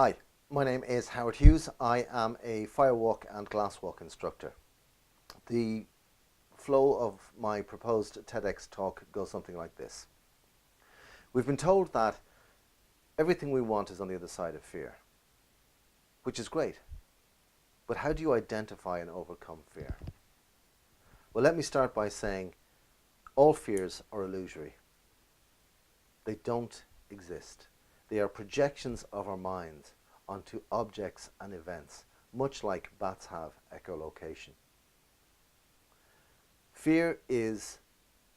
Hi, my name is Howard Hughes. I am a firewalk and glasswalk instructor. The flow of my proposed TEDx talk goes something like this. We've been told that everything we want is on the other side of fear, which is great. But how do you identify and overcome fear? Well, let me start by saying all fears are illusory. They don't exist. They are projections of our minds onto objects and events, much like bats have echolocation. Fear is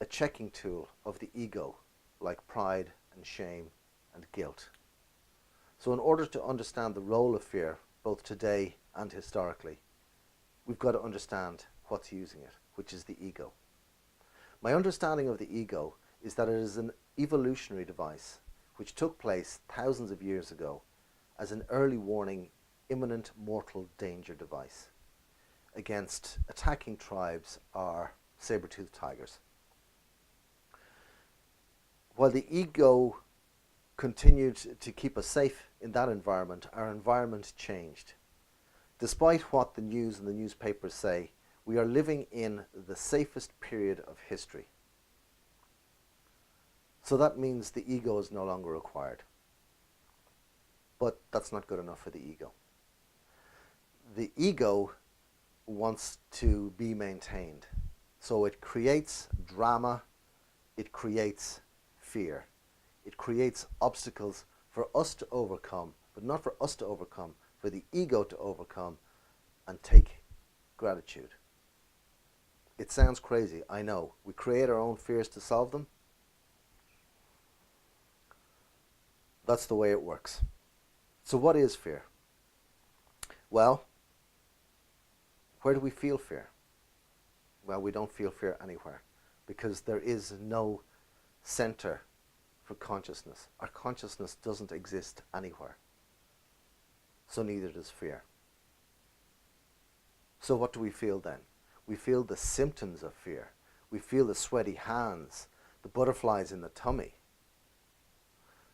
a checking tool of the ego, like pride and shame and guilt. So in order to understand the role of fear, both today and historically, we've got to understand what's using it, which is the ego. My understanding of the ego is that it is an evolutionary device which took place thousands of years ago as an early warning imminent mortal danger device against attacking tribes or saber-toothed tigers. While the ego continued to keep us safe in that environment, our environment changed. Despite what the news and the newspapers say, we are living in the safest period of history. So that means the ego is no longer required. But that's not good enough for the ego. The ego wants to be maintained. So it creates drama, it creates fear. It creates obstacles for us to overcome, but not for us to overcome, for the ego to overcome and take gratitude. It sounds crazy, I know. We create our own fears to solve them. That's the way it works. So what is fear? Well, where do we feel fear? Well, we don't feel fear anywhere because there is no center for consciousness. Our consciousness doesn't exist anywhere. So neither does fear. So what do we feel then? We feel the symptoms of fear. We feel the sweaty hands, the butterflies in the tummy.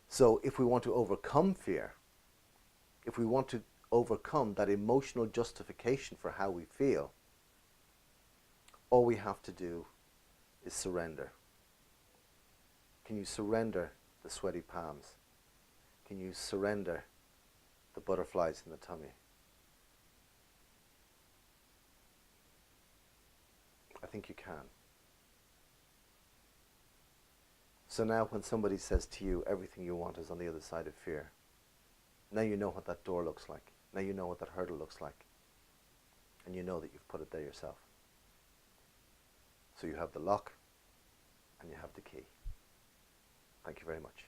So if we want to overcome fear, if we want to overcome that emotional justification for how we feel, all we have to do is surrender. Can you surrender the sweaty palms? Can you surrender the butterflies in the tummy? I think you can. So now when somebody says to you, everything you want is on the other side of fear, now you know what that door looks like. Now you know what that hurdle looks like. And you know that you've put it there yourself. So you have the lock and you have the key. Thank you very much.